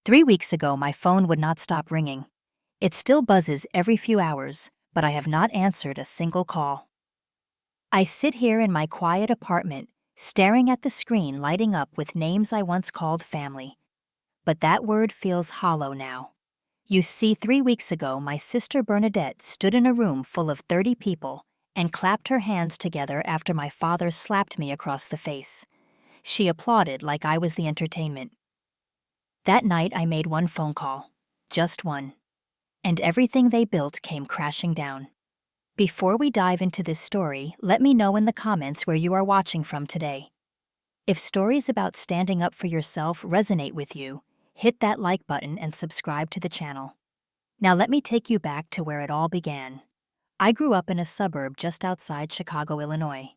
3 weeks ago, my phone would not stop ringing. It still buzzes every few hours, but I have not answered a single call. I sit here in my quiet apartment, staring at the screen lighting up with names I once called family. But that word feels hollow now. You see, 3 weeks ago, my sister Bernadette stood in a room full of 30 people and clapped her hands together after my father slapped me across the face. She applauded like I was the entertainment. That night, I made one phone call. Just one. And everything they built came crashing down. Before we dive into this story, let me know in the comments where you are watching from today. If stories about standing up for yourself resonate with you, hit that like button and subscribe to the channel. Now let me take you back to where it all began. I grew up in a suburb just outside Chicago, Illinois.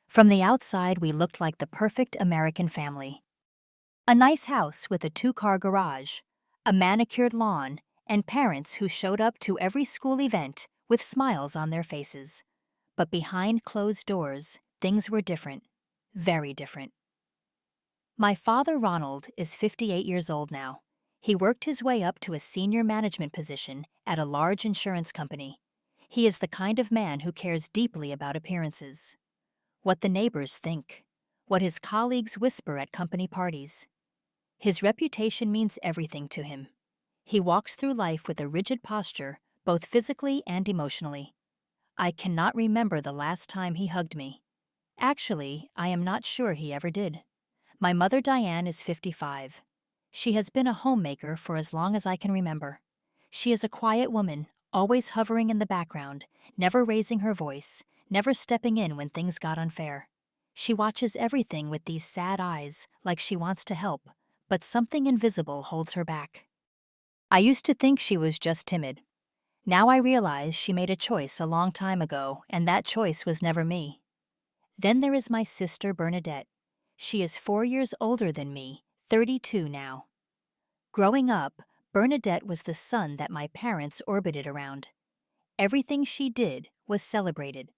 From the outside, we looked like the perfect American family. A nice house with a 2-car garage, a manicured lawn, and parents who showed up to every school event with smiles on their faces. But behind closed doors, things were different. Very different. My father, Ronald, is 58 years old now. He worked his way up to a senior management position at a large insurance company. He is the kind of man who cares deeply about appearances. What the neighbors think. What his colleagues whisper at company parties. His reputation means everything to him. He walks through life with a rigid posture, both physically and emotionally. I cannot remember the last time he hugged me. Actually, I am not sure he ever did. My mother Diane is 55. She has been a homemaker for as long as I can remember. She is a quiet woman, always hovering in the background, never raising her voice, never stepping in when things got unfair. She watches everything with these sad eyes, like she wants to help, but something invisible holds her back. I used to think she was just timid. Now I realize she made a choice a long time ago, and that choice was never me. Then there is my sister Bernadette. She is 4 years older than me, 32 now. Growing up, Bernadette was the sun that my parents orbited around. Everything she did was celebrated.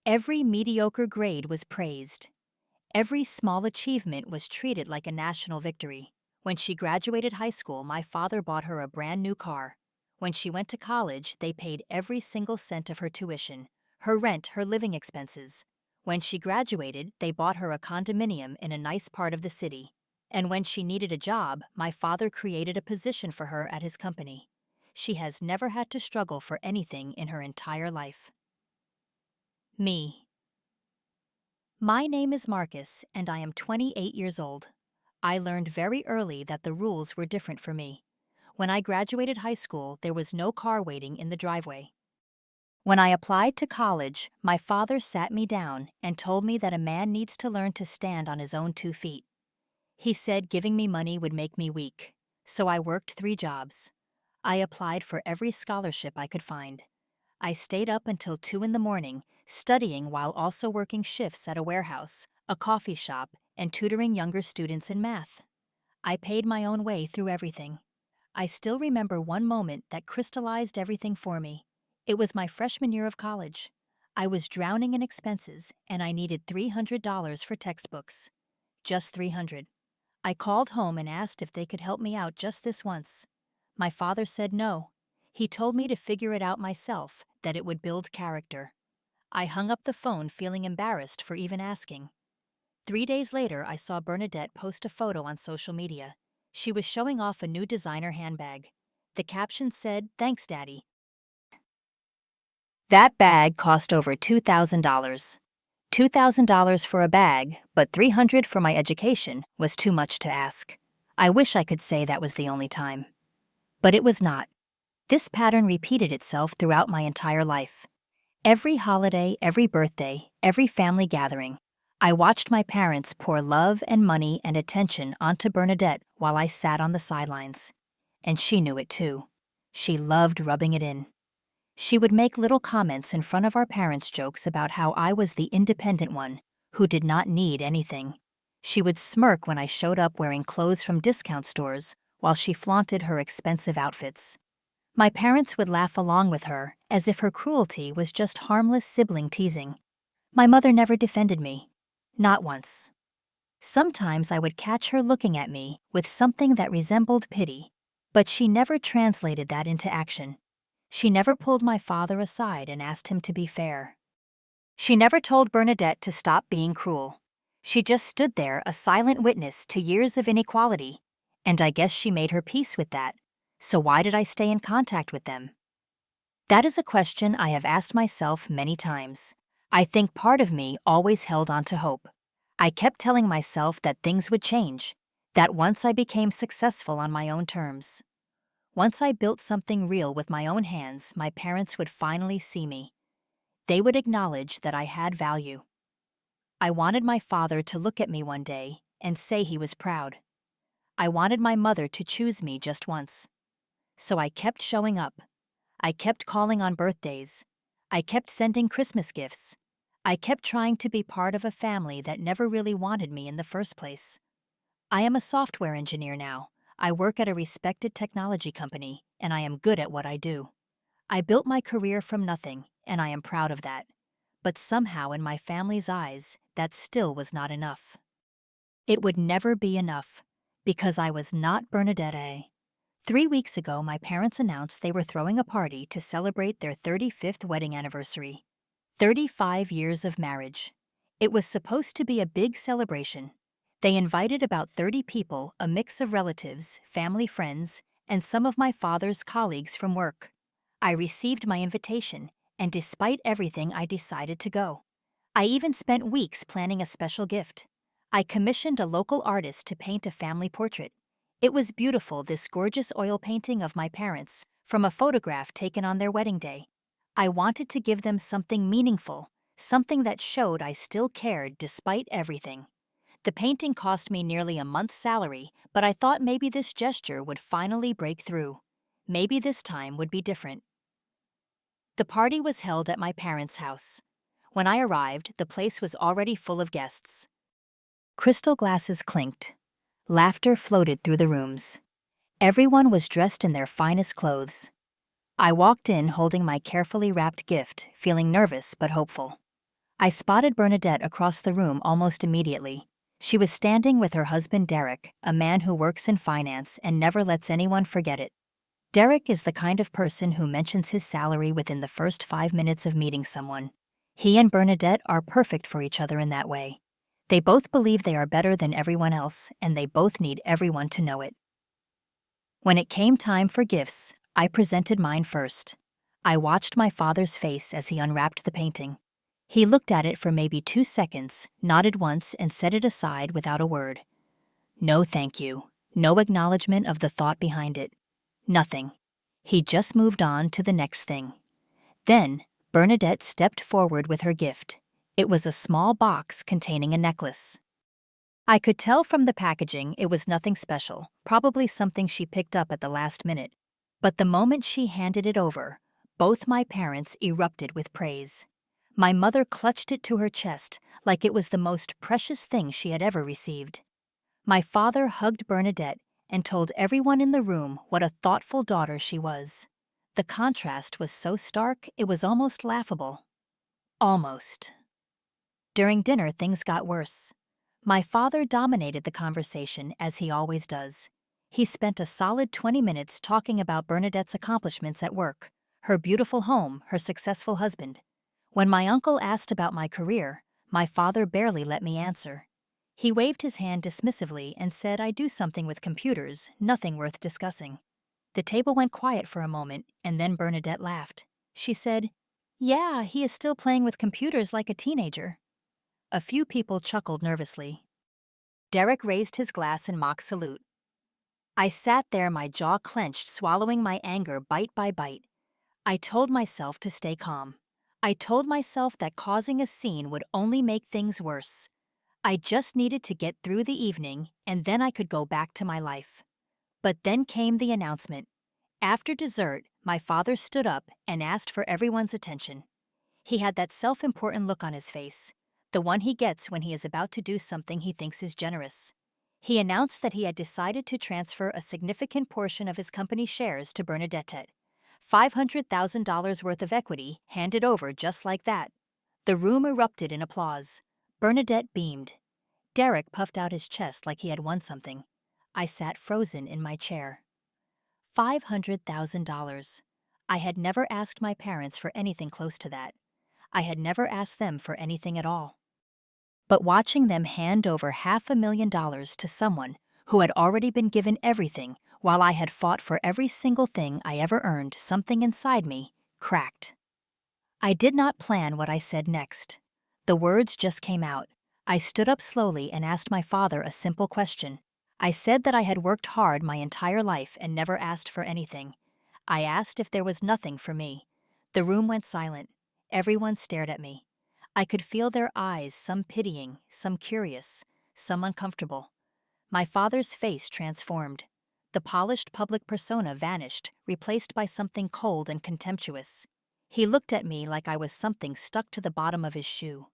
Every mediocre grade was praised. Every small achievement was treated like a national victory. When she graduated high school, my father bought her a brand new car. When she went to college, they paid every single cent of her tuition, her rent, her living expenses. When she graduated, they bought her a condominium in a nice part of the city. And when she needed a job, my father created a position for her at his company. She has never had to struggle for anything in her entire life. Me. My name is Marcus, and I am 28 years old. I learned very early that the rules were different for me. When I graduated high school, there was no car waiting in the driveway. When I applied to college, my father sat me down and told me that a man needs to learn to stand on his own 2 feet. He said giving me money would make me weak, so I worked 3 jobs. I applied for every scholarship I could find. I stayed up until 2 in the morning, studying while also working shifts at a warehouse, a coffee shop, and tutoring younger students in math. I paid my own way through everything. I still remember one moment that crystallized everything for me. It was my freshman year of college. I was drowning in expenses, and I needed $300 for textbooks. Just $300. I called home and asked if they could help me out just this once. My father said no. He told me to figure it out myself, that it would build character. I hung up the phone feeling embarrassed for even asking. 3 days later, I saw Bernadette post a photo on social media. She was showing off a new designer handbag. The caption said, "Thanks, Daddy." That bag cost over $2,000. $2,000 for a bag, but $300 for my education was too much to ask. I wish I could say that was the only time. But it was not. This pattern repeated itself throughout my entire life. Every holiday, every birthday, every family gathering, I watched my parents pour love and money and attention onto Bernadette while I sat on the sidelines. And she knew it too. She loved rubbing it in. She would make little comments in front of our parents' jokes about how I was the independent one who did not need anything. She would smirk when I showed up wearing clothes from discount stores while she flaunted her expensive outfits. My parents would laugh along with her as if her cruelty was just harmless sibling teasing. My mother never defended me. Not once. Sometimes I would catch her looking at me with something that resembled pity, But she never translated that into action. She never pulled my father aside and asked him to be fair. She never told Bernadette to stop being cruel. She just stood there, a silent witness to years of inequality, and I guess she made her peace with that. So why did I stay in contact with them? That is a question I have asked myself many times. I think part of me always held on to hope. I kept telling myself that things would change, that once I became successful on my own terms, once I built something real with my own hands, my parents would finally see me. They would acknowledge that I had value. I wanted my father to look at me one day and say he was proud. I wanted my mother to choose me just once. So I kept showing up. I kept calling on birthdays. I kept sending Christmas gifts. I kept trying to be part of a family that never really wanted me in the first place. I am a software engineer now. I work at a respected technology company, and I am good at what I do. I built my career from nothing, and I am proud of that. But somehow in my family's eyes, that still was not enough. It would never be enough, because I was not Bernadette. 3 weeks ago, my parents announced they were throwing a party to celebrate their 35th wedding anniversary. 35 years of marriage. It was supposed to be a big celebration. They invited about 30 people, a mix of relatives, family friends, and some of my father's colleagues from work. I received my invitation, and despite everything, I decided to go. I even spent weeks planning a special gift. I commissioned a local artist to paint a family portrait. It was beautiful, this gorgeous oil painting of my parents, from a photograph taken on their wedding day. I wanted to give them something meaningful, something that showed I still cared despite everything. The painting cost me nearly a month's salary, but I thought maybe this gesture would finally break through. Maybe this time would be different. The party was held at my parents' house. When I arrived, the place was already full of guests. Crystal glasses clinked. Laughter floated through the rooms. Everyone was dressed in their finest clothes. I walked in holding my carefully wrapped gift, feeling nervous but hopeful. I spotted Bernadette across the room almost immediately. She was standing with her husband Derek, a man who works in finance and never lets anyone forget it. Derek is the kind of person who mentions his salary within the first 5 minutes of meeting someone. He and Bernadette are perfect for each other in that way. They both believe they are better than everyone else, and they both need everyone to know it. When it came time for gifts, I presented mine first. I watched my father's face as he unwrapped the painting. He looked at it for maybe 2 seconds, nodded once, and set it aside without a word. No thank you. No acknowledgement of the thought behind it. Nothing. He just moved on to the next thing. Then, Bernadette stepped forward with her gift. It was a small box containing a necklace. I could tell from the packaging it was nothing special, probably something she picked up at the last minute. But the moment she handed it over, both my parents erupted with praise. My mother clutched it to her chest like it was the most precious thing she had ever received. My father hugged Bernadette and told everyone in the room what a thoughtful daughter she was. The contrast was so stark it was almost laughable. Almost. During dinner, things got worse. My father dominated the conversation as he always does. He spent a solid 20 minutes talking about Bernadette's accomplishments at work, her beautiful home, her successful husband. When my uncle asked about my career, my father barely let me answer. He waved his hand dismissively and said I do something with computers, nothing worth discussing. The table went quiet for a moment, and then Bernadette laughed. She said, "Yeah, he is still playing with computers like a teenager." A few people chuckled nervously. Derek raised his glass in mock salute. I sat there, my jaw clenched, swallowing my anger bite by bite. I told myself to stay calm. I told myself that causing a scene would only make things worse. I just needed to get through the evening, and then I could go back to my life. But then came the announcement. After dessert, my father stood up and asked for everyone's attention. He had that self-important look on his face, the one he gets when he is about to do something he thinks is generous. He announced that he had decided to transfer a significant portion of his company's shares to Bernadette. $500,000 worth of equity handed over just like that. The room erupted in applause. Bernadette beamed. Derek puffed out his chest like he had won something. I sat frozen in my chair. $500,000. I had never asked my parents for anything close to that. I had never asked them for anything at all. But watching them hand over $500,000 to someone who had already been given everything while I had fought for every single thing I ever earned, something inside me cracked. I did not plan what I said next. The words just came out. I stood up slowly and asked my father a simple question. I said that I had worked hard my entire life and never asked for anything. I asked if there was nothing for me. The room went silent. Everyone stared at me. I could feel their eyes, some pitying, some curious, some uncomfortable. My father's face transformed. The polished public persona vanished, replaced by something cold and contemptuous. He looked at me like I was something stuck to the bottom of his shoe.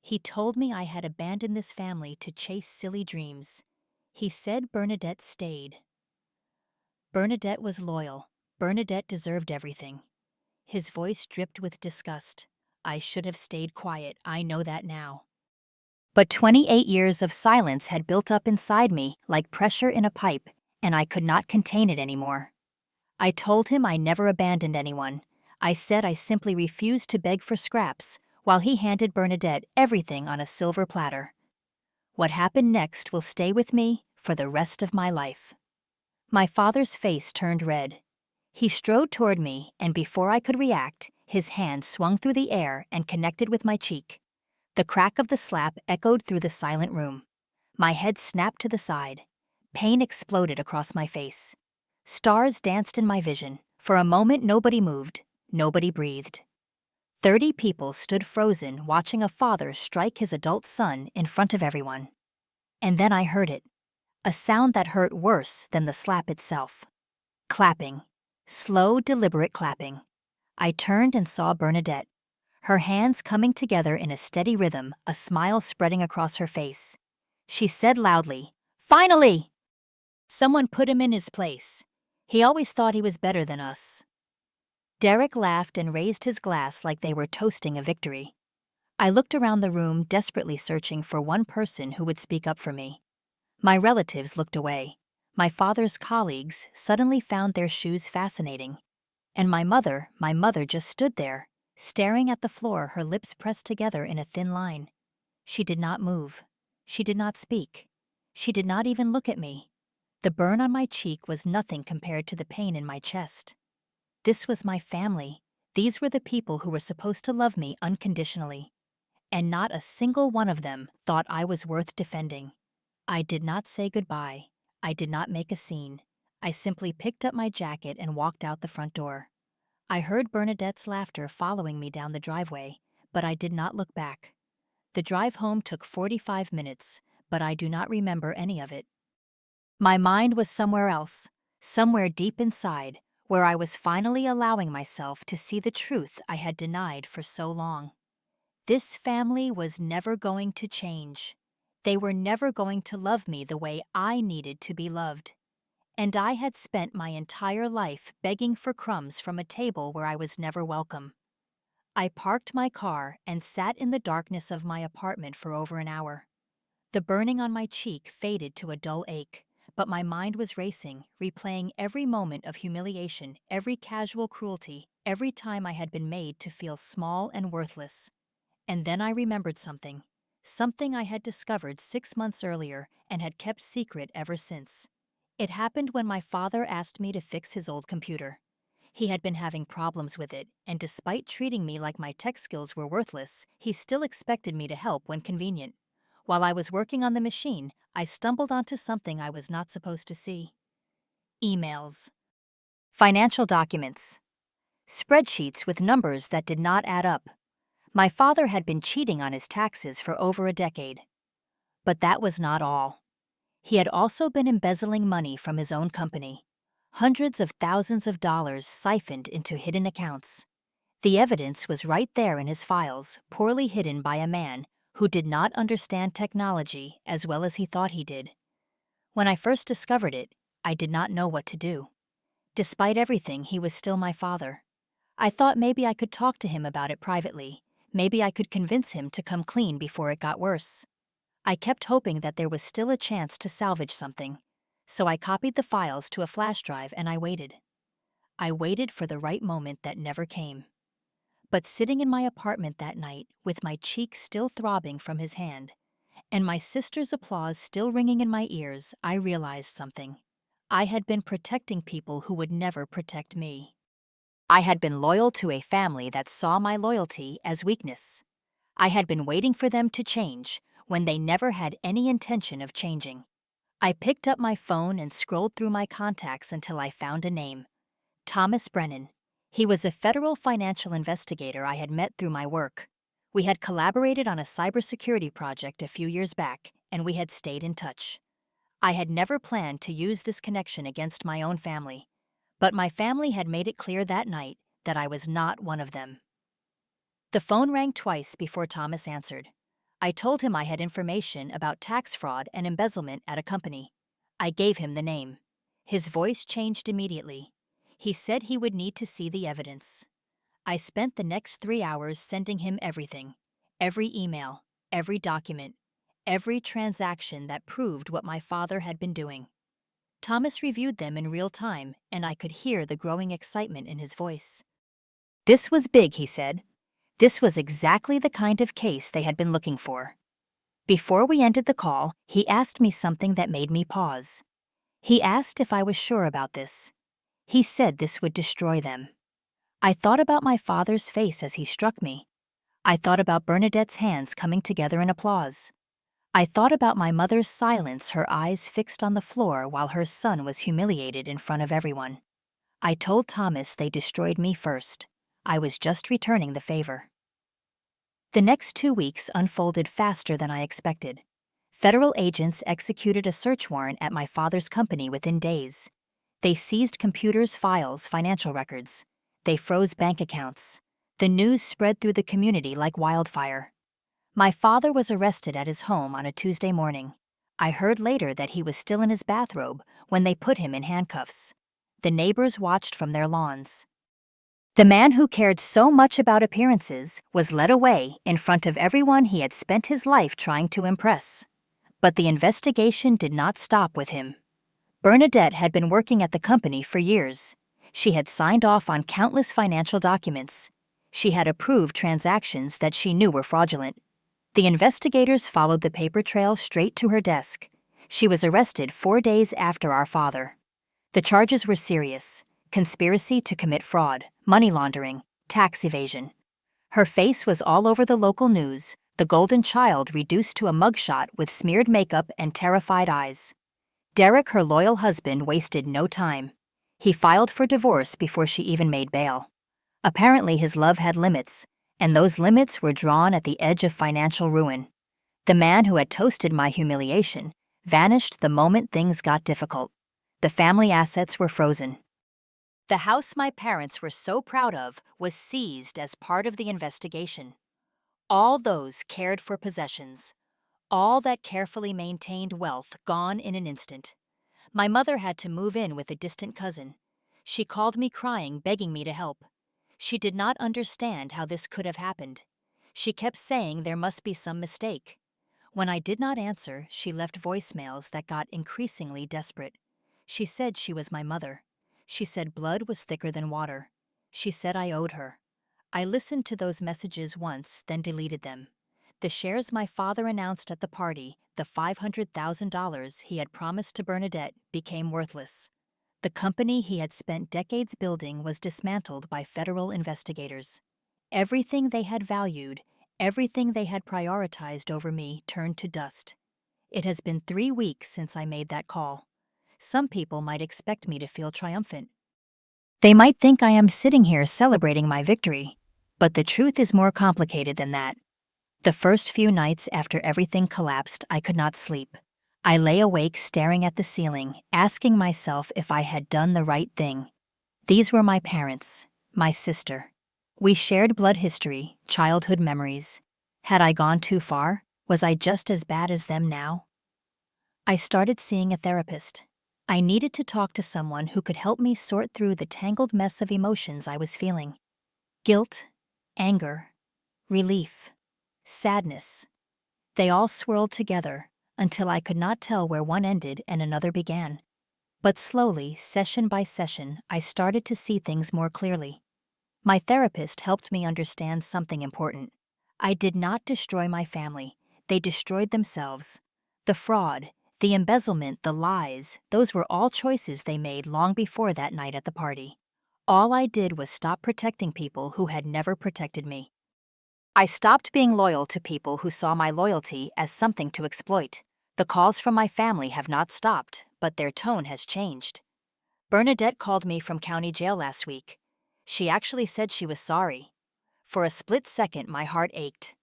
He told me I had abandoned this family to chase silly dreams. He said Bernadette stayed. Bernadette was loyal. Bernadette deserved everything. His voice dripped with disgust. I should have stayed quiet, I know that now. But 28 years of silence had built up inside me like pressure in a pipe, and I could not contain it anymore. I told him I never abandoned anyone. I said I simply refused to beg for scraps, while he handed Bernadette everything on a silver platter. What happened next will stay with me for the rest of my life. My father's face turned red. He strode toward me, and before I could react, his hand swung through the air and connected with my cheek. The crack of the slap echoed through the silent room. My head snapped to the side. Pain exploded across my face. Stars danced in my vision. For a moment, nobody moved. Nobody breathed. 30 people stood frozen, watching a father strike his adult son in front of everyone. And then I heard it. A sound that hurt worse than the slap itself. Clapping. Slow, deliberate clapping. I turned and saw Bernadette. Her hands coming together in a steady rhythm, a smile spreading across her face. She said loudly, "Finally!" Someone put him in his place. He always thought he was better than us. Derek laughed and raised his glass like they were toasting a victory. I looked around the room, desperately searching for one person who would speak up for me. My relatives looked away. My father's colleagues suddenly found their shoes fascinating. And my mother just stood there, staring at the floor, her lips pressed together in a thin line. She did not move. She did not speak. She did not even look at me. The burn on my cheek was nothing compared to the pain in my chest. This was my family. These were the people who were supposed to love me unconditionally. And not a single one of them thought I was worth defending. I did not say goodbye. I did not make a scene. I simply picked up my jacket and walked out the front door. I heard Bernadette's laughter following me down the driveway, but I did not look back. The drive home took 45 minutes, but I do not remember any of it. My mind was somewhere else, somewhere deep inside, where I was finally allowing myself to see the truth I had denied for so long. This family was never going to change. They were never going to love me the way I needed to be loved. And I had spent my entire life begging for crumbs from a table where I was never welcome. I parked my car and sat in the darkness of my apartment for over an hour. The burning on my cheek faded to a dull ache, but my mind was racing, replaying every moment of humiliation, every casual cruelty, every time I had been made to feel small and worthless. And then I remembered something I had discovered 6 months earlier and had kept secret ever since. It happened when my father asked me to fix his old computer. He had been having problems with it, and despite treating me like my tech skills were worthless, he still expected me to help when convenient. While I was working on the machine, I stumbled onto something I was not supposed to see. Emails. Financial documents. Spreadsheets with numbers that did not add up. My father had been cheating on his taxes for over a decade. But that was not all. He had also been embezzling money from his own company. Hundreds of thousands of dollars siphoned into hidden accounts. The evidence was right there in his files, poorly hidden by a man who did not understand technology as well as he thought he did. When I first discovered it, I did not know what to do. Despite everything, he was still my father. I thought maybe I could talk to him about it privately. Maybe I could convince him to come clean before it got worse. I kept hoping that there was still a chance to salvage something So I copied the files to a flash drive and I waited. I waited for the right moment that never came. But sitting in my apartment that night, with my cheek still throbbing from his hand, and my sister's applause still ringing in my ears, I realized something. I had been protecting people who would never protect me. I had been loyal to a family that saw my loyalty as weakness. I had been waiting for them to change when they never had any intention of changing. I picked up my phone and scrolled through my contacts until I found a name. Thomas Brennan. He was a federal financial investigator I had met through my work. We had collaborated on a cybersecurity project a few years back, and we had stayed in touch. I had never planned to use this connection against my own family, but my family had made it clear that night that I was not one of them. The phone rang twice before Thomas answered. I told him I had information about tax fraud and embezzlement at a company. I gave him the name. His voice changed immediately. He said he would need to see the evidence. I spent the next 3 hours sending him everything, every email, every document, every transaction that proved what my father had been doing. Thomas reviewed them in real time, and I could hear the growing excitement in his voice. This was big, he said. This was exactly the kind of case they had been looking for. Before we ended the call, he asked me something that made me pause. He asked if I was sure about this. He said this would destroy them. I thought about my father's face as he struck me. I thought about Bernadette's hands coming together in applause. I thought about my mother's silence, her eyes fixed on the floor while her son was humiliated in front of everyone. I told Thomas they destroyed me first. I was just returning the favor. The next 2 weeks unfolded faster than I expected. Federal agents executed a search warrant at my father's company within days. They seized computers, files, financial records. They froze bank accounts. The news spread through the community like wildfire. My father was arrested at his home on a Tuesday morning. I heard later that he was still in his bathrobe when they put him in handcuffs. The neighbors watched from their lawns. The man who cared so much about appearances was led away in front of everyone he had spent his life trying to impress. But the investigation did not stop with him. Bernadette had been working at the company for years. She had signed off on countless financial documents. She had approved transactions that she knew were fraudulent. The investigators followed the paper trail straight to her desk. She was arrested 4 days after our father. The charges were serious: conspiracy to commit fraud, money laundering, tax evasion. Her face was all over the local news, the golden child reduced to a mugshot with smeared makeup and terrified eyes. Derek, her loyal husband, wasted no time. He filed for divorce before she even made bail. Apparently his love had limits, and those limits were drawn at the edge of financial ruin. The man who had toasted my humiliation vanished the moment things got difficult. The family assets were frozen. The house my parents were so proud of was seized as part of the investigation. All those cared for possessions, all that carefully maintained wealth gone in an instant. My mother had to move in with a distant cousin. She called me crying, begging me to help. She did not understand how this could have happened. She kept saying there must be some mistake. When I did not answer, she left voicemails that got increasingly desperate. She said she was my mother. She said blood was thicker than water. She said I owed her. I listened to those messages once, then deleted them. The shares my father announced at the party, the $500,000 he had promised to Bernadette, became worthless. The company he had spent decades building was dismantled by federal investigators. Everything they had valued, everything they had prioritized over me turned to dust. It has been 3 weeks since I made that call. Some people might expect me to feel triumphant. They might think I am sitting here celebrating my victory, but the truth is more complicated than that. The first few nights after everything collapsed, I could not sleep. I lay awake staring at the ceiling, asking myself if I had done the right thing. These were my parents, my sister. We shared blood history, childhood memories. Had I gone too far? Was I just as bad as them now? I started seeing a therapist. I needed to talk to someone who could help me sort through the tangled mess of emotions I was feeling. Guilt, anger, relief, sadness. They all swirled together until I could not tell where one ended and another began. But slowly, session by session, I started to see things more clearly. My therapist helped me understand something important. I did not destroy my family, they destroyed themselves. The fraud, the embezzlement, the lies, those were all choices they made long before that night at the party. All I did was stop protecting people who had never protected me. I stopped being loyal to people who saw my loyalty as something to exploit. The calls from my family have not stopped, but their tone has changed. Bernadette called me from county jail last week. She actually said she was sorry. For a split second, my heart ached.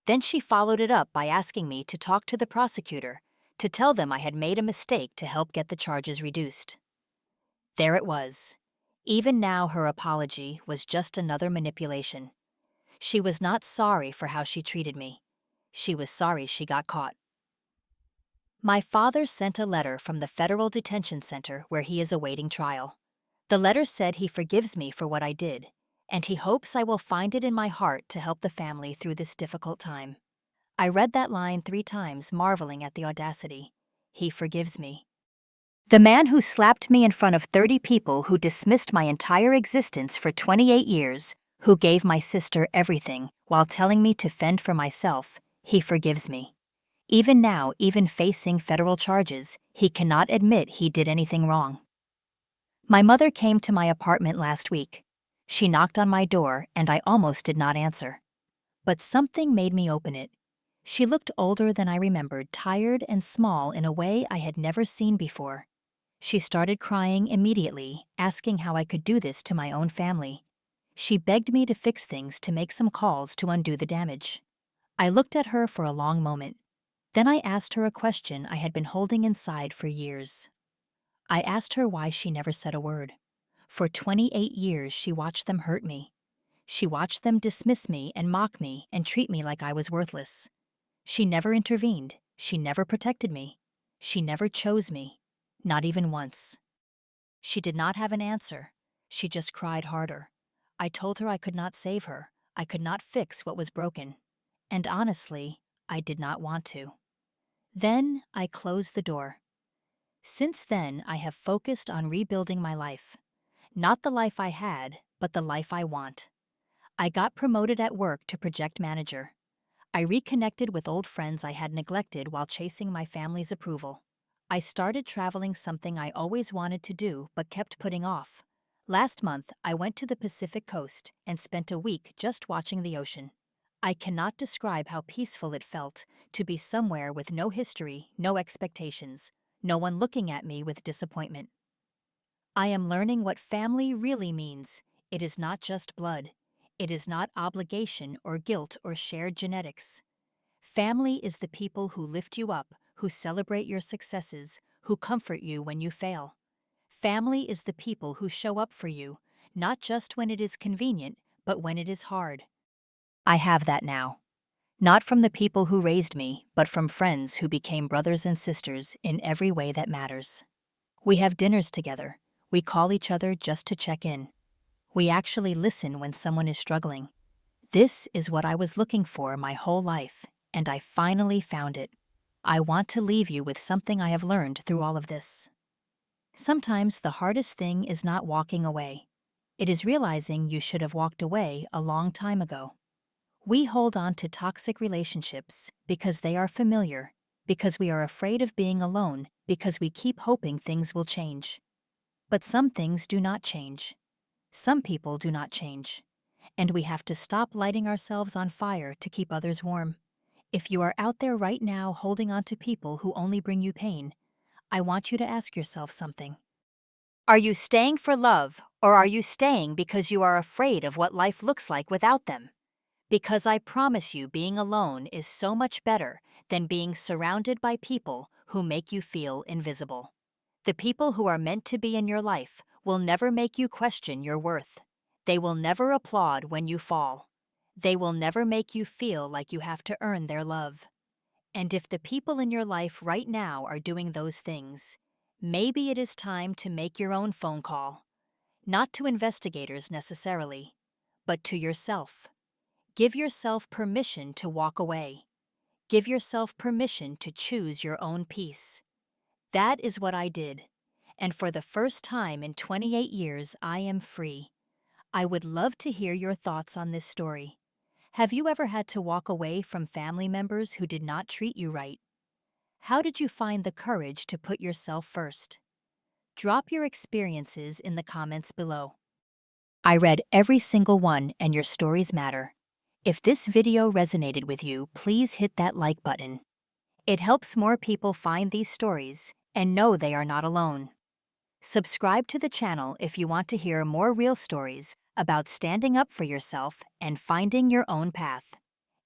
Then she followed it up by asking me to talk to the prosecutor, to tell them I had made a mistake to help get the charges reduced. There it was. Even now, her apology was just another manipulation. She was not sorry for how she treated me. She was sorry she got caught. My father sent a letter from the federal detention center where he is awaiting trial. The letter said he forgives me for what I did, and he hopes I will find it in my heart to help the family through this difficult time. I read that line 3 times, marveling at the audacity. He forgives me. The man who slapped me in front of 30 people, who dismissed my entire existence for 28 years, who gave my sister everything while telling me to fend for myself, he forgives me. Even now, even facing federal charges, he cannot admit he did anything wrong. My mother came to my apartment last week. She knocked on my door and I almost did not answer. But something made me open it. She looked older than I remembered, tired and small in a way I had never seen before. She started crying immediately, asking how I could do this to my own family. She begged me to fix things, to make some calls to undo the damage. I looked at her for a long moment. Then I asked her a question I had been holding inside for years. I asked her why she never said a word. For 28 years she watched them hurt me. She watched them dismiss me and mock me and treat me like I was worthless. She never intervened. She never protected me. She never chose me. Not even once. She did not have an answer. She just cried harder. I told her I could not save her. I could not fix what was broken. And honestly, I did not want to. Then I closed the door. Since then, I have focused on rebuilding my life. Not the life I had, but the life I want. I got promoted at work to project manager. I reconnected with old friends I had neglected while chasing my family's approval. I started traveling, something I always wanted to do but kept putting off. Last month, I went to the Pacific coast and spent a week just watching the ocean. I cannot describe how peaceful it felt to be somewhere with no history, no expectations, no one looking at me with disappointment. I am learning what family really means. It is not just blood. It is not obligation or guilt or shared genetics. Family is the people who lift you up, who celebrate your successes, who comfort you when you fail. Family is the people who show up for you, not just when it is convenient, but when it is hard. I have that now. Not from the people who raised me, but from friends who became brothers and sisters in every way that matters. We have dinners together. We call each other just to check in. We actually listen when someone is struggling. This is what I was looking for my whole life, and I finally found it. I want to leave you with something I have learned through all of this. Sometimes the hardest thing is not walking away. It is realizing you should have walked away a long time ago. We hold on to toxic relationships because they are familiar, because we are afraid of being alone, because we keep hoping things will change. But some things do not change. Some people do not change. And we have to stop lighting ourselves on fire to keep others warm. If you are out there right now holding on to people who only bring you pain, I want you to ask yourself something. Are you staying for love, or are you staying because you are afraid of what life looks like without them? Because I promise you, being alone is so much better than being surrounded by people who make you feel invisible. The people who are meant to be in your life will never make you question your worth. They will never applaud when you fall. They will never make you feel like you have to earn their love. And if the people in your life right now are doing those things, maybe it is time to make your own phone call. Not to investigators necessarily, but to yourself. Give yourself permission to walk away. Give yourself permission to choose your own peace. That is what I did. and for the first time in 28 years, I am free. I would love to hear your thoughts on this story. Have you ever had to walk away from family members who did not treat you right? How did you find the courage to put yourself first? Drop your experiences in the comments below. I read every single one, and your stories matter. If this video resonated with you, please hit that like button. It helps more people find these stories and know they are not alone. Subscribe to the channel if you want to hear more real stories about standing up for yourself and finding your own path.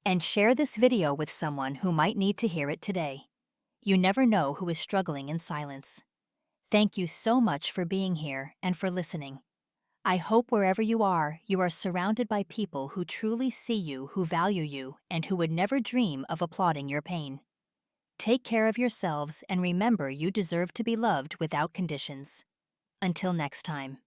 And share this video with someone who might need to hear it today. You never know who is struggling in silence. Thank you so much for being here and for listening. I hope wherever you are surrounded by people who truly see you, who value you, and who would never dream of applauding your pain. Take care of yourselves and remember you deserve to be loved without conditions. Until next time.